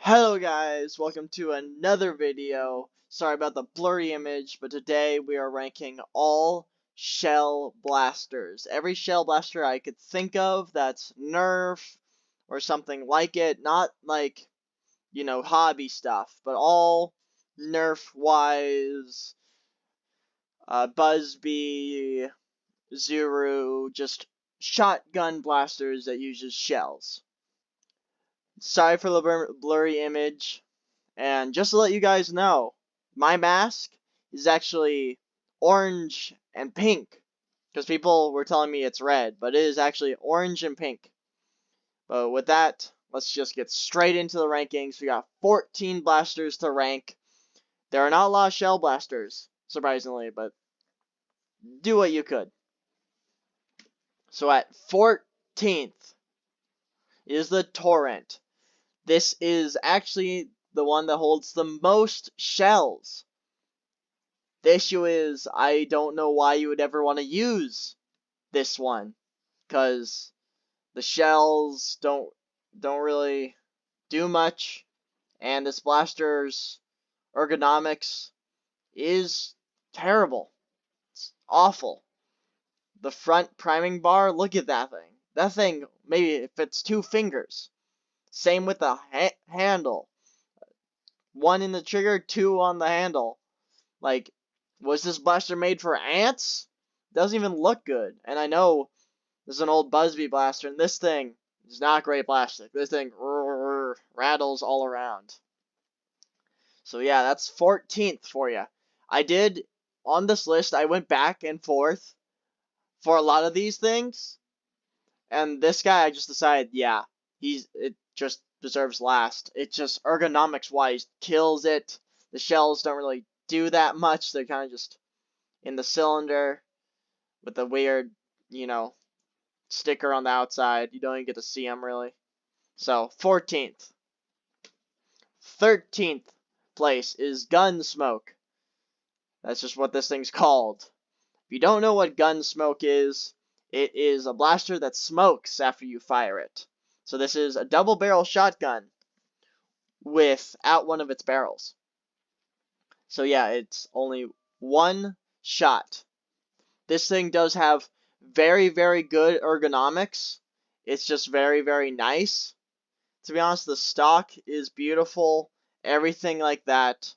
Hello guys, welcome to another video. Sorry about the blurry image, but today we are ranking all shell blasters. Every shell blaster I could think of that's nerf or something like it. Not like, hobby stuff, but all nerf wise, Buzzbee, Zuru, just shotgun blasters that uses shells. Sorry for the blurry image. And just to let you guys know, my mask is actually orange and pink. Because people were telling me it's red, but it is actually orange and pink. But with that, let's just get straight into the rankings. We got 14 blasters to rank. There are not a lot of shell blasters, surprisingly, but do what you could. So at 14th is the Torrent. This is actually the one that holds the most shells. The issue is, I don't know why you would ever want to use this one, because the shells don't really do much, and this blaster's ergonomics is terrible. It's awful. The front priming bar, look at that thing. That thing maybe fits 2 fingers. Same with the handle. 1 in the trigger, 2 on the handle. Like, was this blaster made for ants? Doesn't even look good. And I know this is an old Buzzbee blaster, and this thing is not great plastic. This thing rattles all around. So yeah, that's 14th for you. I did, on this list, I went back and forth for a lot of these things. And this guy, I just decided, yeah, it just deserves last. It just, ergonomics-wise, kills it. The shells don't really do that much. They're kind of just in the cylinder with the weird, sticker on the outside. You don't even get to see them really. So 14th. 13th place is Gunsmoke. That's just what this thing's called. If you don't know what Gunsmoke is, it is a blaster that smokes after you fire it. So this is a double barrel shotgun without one of its barrels. So yeah, it's only one shot. This thing does have very, very good ergonomics. It's just very, very nice. To be honest, the stock is beautiful. Everything like that.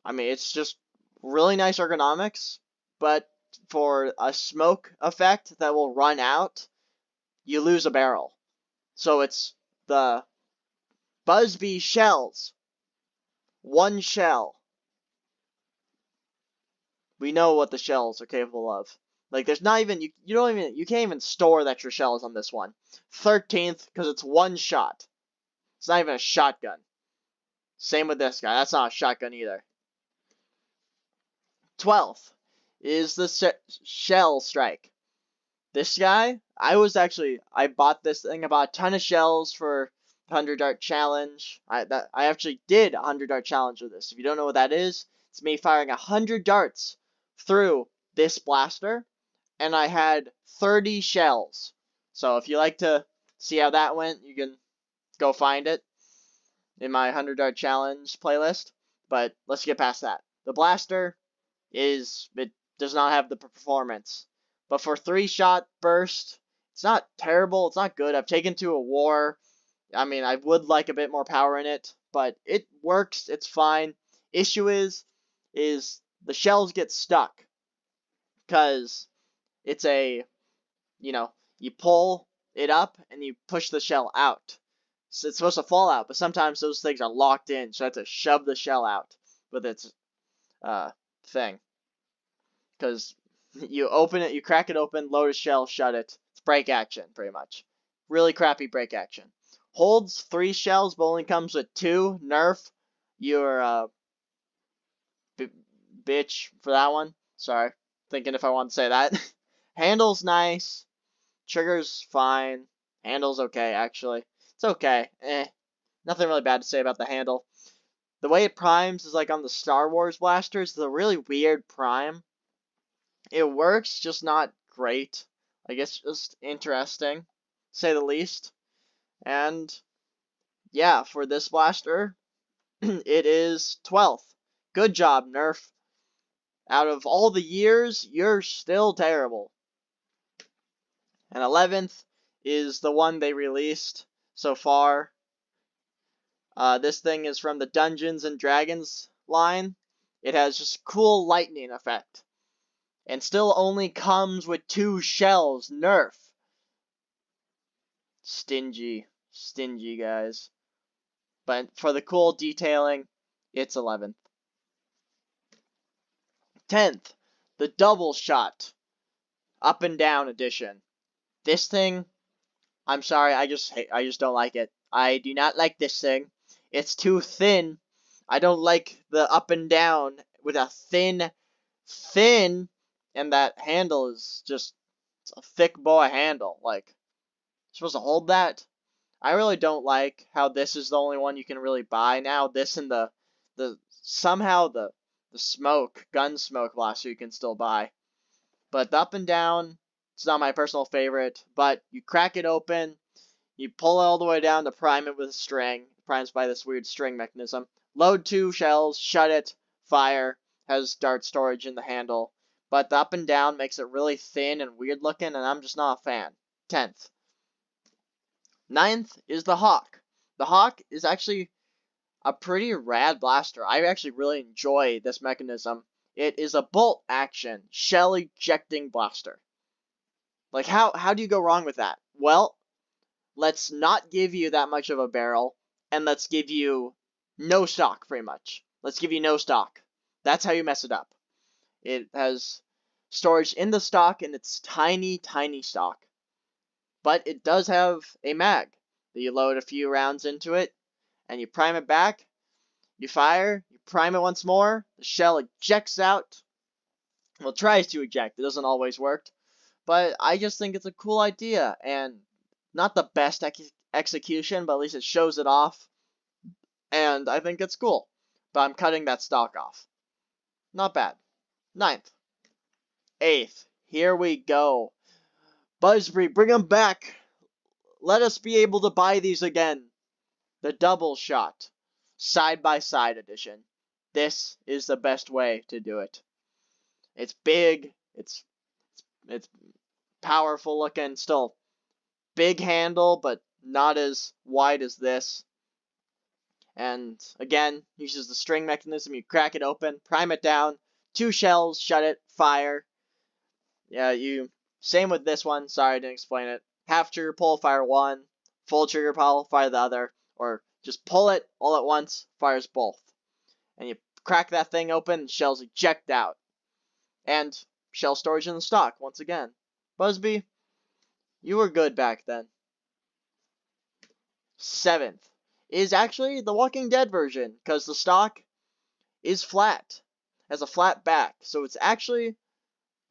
I mean, it's just really nice ergonomics. But for a smoke effect that will run out, you lose a barrel. So it's the Buzzbee shells. One shell. We know what the shells are capable of. Like, there's not even, you can't even store the extra shells on this one. 13th, because it's one shot. It's not even a shotgun. Same with this guy. That's not a shotgun either. 12th is the Shell Strike. This guy, I bought this thing. I bought a ton of shells for the 100 dart challenge. I actually did a 100 dart challenge with this. If you don't know what that is, it's me firing 100 darts through this blaster, and I had 30 shells. So if you like to see how that went, you can go find it in my 100 dart challenge playlist. But let's get past that. The blaster it does not have the performance. But for 3-shot burst, it's not terrible. It's not good. I've taken to a war. I mean, I would like a bit more power in it, but it works. It's fine. Issue is the shells get stuck because it's you pull it up and you push the shell out. So it's supposed to fall out, but sometimes those things are locked in, so I have to shove the shell out with its thing. Because you open it, you crack it open, load a shell, shut it. It's break action, pretty much. Really crappy break action. Holds 3 shells, but only comes with 2. Nerf, you're a bitch for that one. Sorry, thinking if I want to say that. Handle's nice. Trigger's fine. Handle's okay, actually. It's okay. Nothing really bad to say about the handle. The way it primes is like on the Star Wars blasters. It's a really weird prime. It works, just not great. I guess just interesting, to say the least. And yeah, for this blaster, it is 12th. Good job, Nerf. Out of all the years, you're still terrible. And 11th is the one they released so far. This thing is from the Dungeons and Dragons line. It has just cool lightning effect. And still only comes with 2 shells. Nerf. Stingy. Stingy, guys. But for the cool detailing, it's 11th. 10th, the double shot. Up and down edition. This thing, I'm sorry, I just don't like it. I do not like this thing. It's too thin. I don't like the up and down with a thin, and that handle is just, it's a thick boy handle. Like, you're supposed to hold that? I really don't like how this is the only one you can really buy now. This and the somehow the gun smoke blaster you can still buy. But the up and down, it's not my personal favorite. But you crack it open, you pull it all the way down to prime it with a string. It primes by this weird string mechanism. Load 2 shells, shut it, fire. Has dart storage in the handle. But the up and down makes it really thin and weird looking, and I'm just not a fan. 10th. 9th is the Hawk. The Hawk is actually a pretty rad blaster. I actually really enjoy this mechanism. It is a bolt action shell ejecting blaster. Like, how do you go wrong with that? Well, let's not give you that much of a barrel, and let's give you no stock, pretty much. Let's give you no stock. That's how you mess it up. It has storage in the stock, and it's tiny, tiny stock. But it does have a mag that you load a few rounds into it, and you prime it back, you fire, you prime it once more, the shell ejects out. Well, it tries to eject, it doesn't always work, but I just think it's a cool idea, and not the best execution, but at least it shows it off, and I think it's cool. But I'm cutting that stock off. Not bad. 9th. 8th. Here we go. Busby, bring them back. Let us be able to buy these again. The double shot. Side-by-side edition. This is the best way to do it. It's big. It's powerful looking. Still big handle, but not as wide as this. And again, uses the string mechanism. You crack it open, prime it down, 2 shells, shut it, fire. Yeah, same with this one. Sorry, I didn't explain it. Half trigger pull, fire 1. Full trigger pull, fire the other. Or just pull it all at once, fires both. And you crack that thing open, shells eject out. And shell storage in the stock, once again. Busby, you were good back then. 7th is actually the Walking Dead version, because the stock is flat. Has a flat back, so it's actually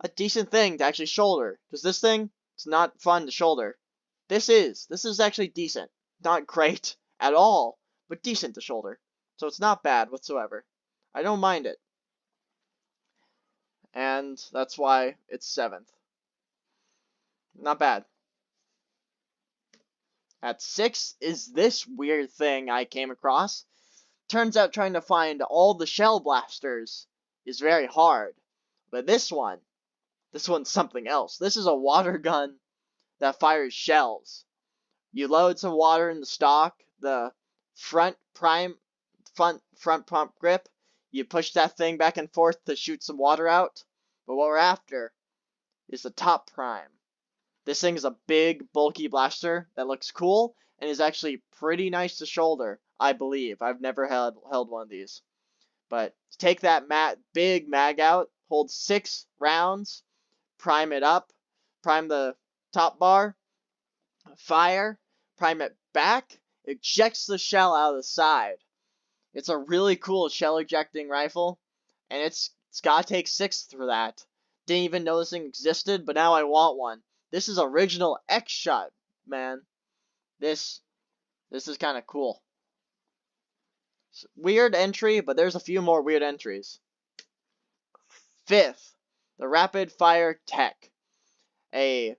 a decent thing to actually shoulder. Because this thing, it's not fun to shoulder. This is actually decent. Not great at all, but decent to shoulder. So it's not bad whatsoever. I don't mind it. And that's why it's 7th. Not bad. At 6th is this weird thing I came across. Turns out trying to find all the shell blasters is very hard. But this one's something else. This is a water gun that fires shells. You load some water in the stock, the front pump grip, you push that thing back and forth to shoot some water out. But what we're after is the top prime. This thing is a big, bulky blaster that looks cool and is actually pretty nice to shoulder, I believe. I've never held one of these. But take that big mag out, hold 6 rounds, prime it up, prime the top bar, fire, prime it back, ejects the shell out of the side. It's a really cool shell ejecting rifle, and it's gotta take 6th for that. Didn't even know this thing existed, but now I want one. This is original X-Shot, man. This is kind of cool. Weird entry, but there's a few more weird entries. 5th, the Rapid Fire Tech. A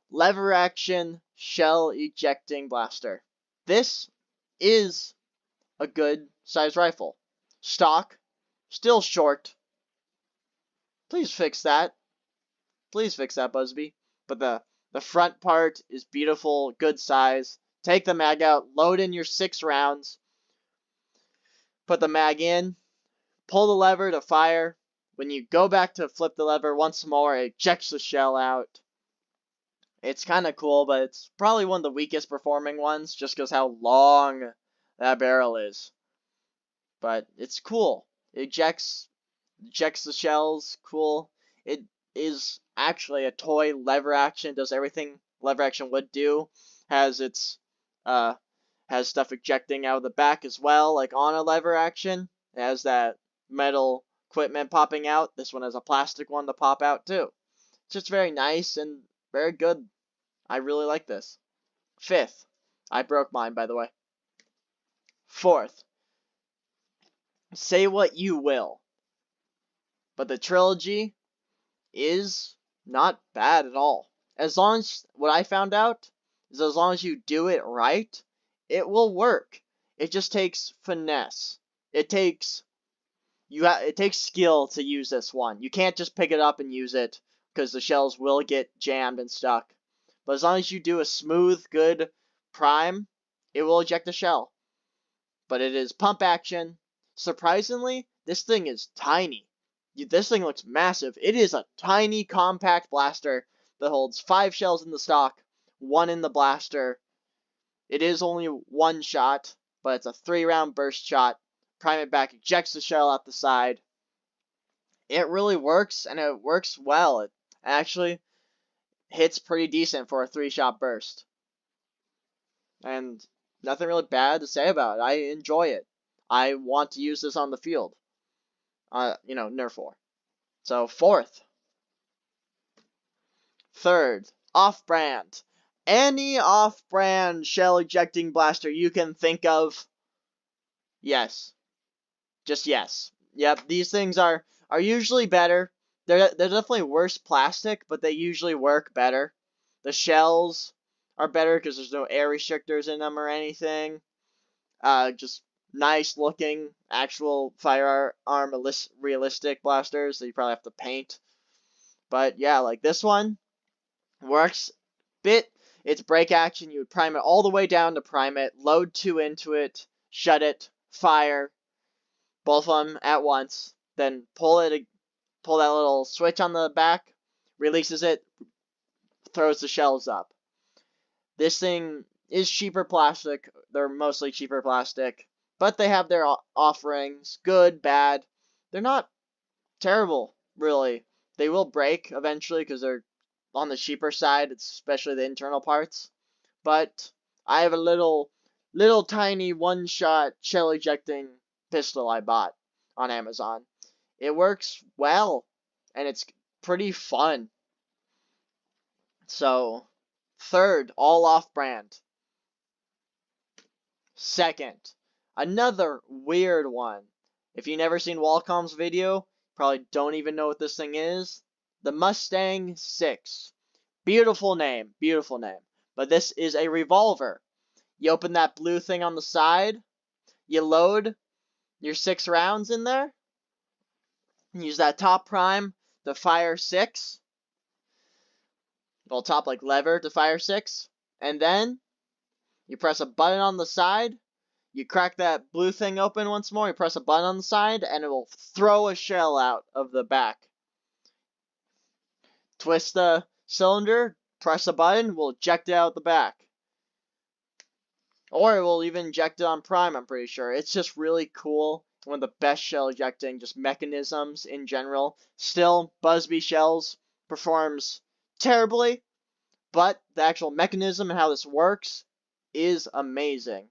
lever action shell ejecting blaster. This is a good size rifle. Stock, still short. Please fix that. Please fix that, Busby. But the front part is beautiful, good size. Take the mag out, load in your 6 rounds, put the mag in, pull the lever to fire. When you go back to flip the lever once more, it ejects the shell out. It's kind of cool, but it's probably one of the weakest performing ones just because how long that barrel is. But it's cool. It ejects the shells. Cool. It is actually a toy lever action. Does everything lever action would do. Uh has stuff ejecting out of the back as well, like on a lever action. It has that metal equipment popping out. This one has a plastic one to pop out too. It's just very nice and very good. I really like this. 5th. I broke mine, by the way. 4th. Say what you will, but the trilogy is not bad at all. As long as, what I found out, is as long as you do it right, it will work. It just takes finesse. It takes skill to use this one. You can't just pick it up and use it, because the shells will get jammed and stuck. But as long as you do a smooth, good prime, it will eject the shell. But it is pump action. Surprisingly, this thing is tiny. This thing looks massive. It is a tiny, compact blaster that holds 5 shells in the stock, 1 in the blaster. It is only 1 shot, but it's a 3-round burst shot. Prime it back, ejects the shell out the side. It really works, and it works well. It actually hits pretty decent for a 3-shot burst. And nothing really bad to say about it. I enjoy it. I want to use this on the field. Nerf 4. So 4th. 3rd, off-brand. Any off-brand shell ejecting blaster you can think of. Yes. Just yes. Yep, these things are usually better. They're definitely worse plastic, but they usually work better. The shells are better because there's no air restrictors in them or anything. Just nice looking actual firearm realistic blasters that you probably have to paint. But yeah, like this one works it's break action. You would prime it all the way down to prime it, load 2 into it, shut it, fire both of them at once, then pull that little switch on the back, releases it, throws the shells up. This thing is cheaper plastic. They're mostly cheaper plastic. But they have their offerings. Good, bad. They're not terrible, really. They will break eventually because they're on the cheaper side, especially the internal parts. But I have a little tiny 1-shot shell ejecting pistol I bought on Amazon. It works well, and it's pretty fun. So, 3rd, all off-brand. 2nd, another weird one. If you've never seen Wacom's video, probably don't even know what this thing is. The Mustang 6. Beautiful name. But this is a revolver. You open that blue thing on the side. You load your 6 rounds in there. Use that top prime to fire 6. Well, top like lever to fire 6. And then you press a button on the side. You crack that blue thing open once more. You press a button on the side, and it will throw a shell out of the back. Twist the cylinder, press a button, will eject it out the back. Or it will even eject it on prime, I'm pretty sure. It's just really cool. One of the best shell ejecting just mechanisms in general. Still, Busby Shells performs terribly, but the actual mechanism and how this works is amazing.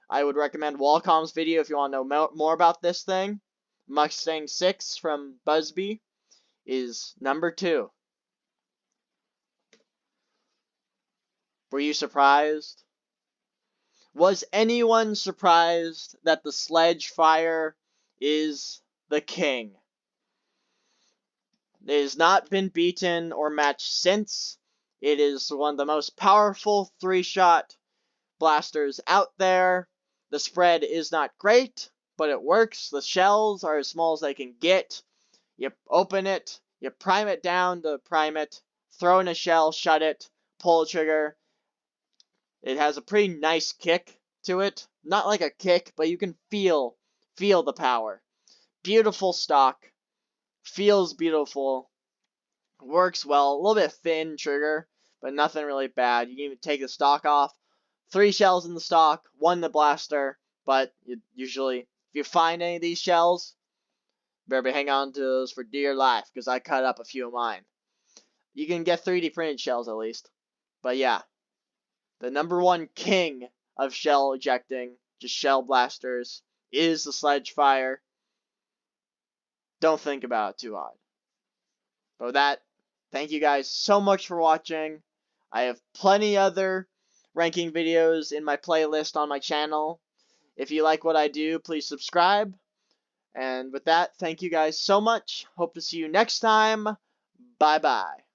I would recommend Wacom's video if you want to know more about this thing. Mustang 6 from Busby is number 2. Were you surprised? Was anyone surprised that the Sledge Fire is the king? It has not been beaten or matched since. It is one of the most powerful 3-shot blasters out there. The spread is not great, but it works. The shells are as small as they can get. You open it, you prime it down to prime it, throw in a shell, shut it, pull the trigger. It has a pretty nice kick to it. Not like a kick, but you can feel the power. Beautiful stock. Feels beautiful. Works well. A little bit thin trigger, but nothing really bad. You can even take the stock off. 3 shells in the stock, 1 in the blaster, but usually, if you find any of these shells, better be hang on to those for dear life, because I cut up a few of mine. You can get 3D printed shells at least. But yeah, the #1 king of shell ejecting, just shell blasters, is the Sledgefire. Don't think about it too hard. But with that, thank you guys so much for watching. I have plenty other ranking videos in my playlist on my channel. If you like what I do, please subscribe. And with that, thank you guys so much. Hope to see you next time. Bye-bye.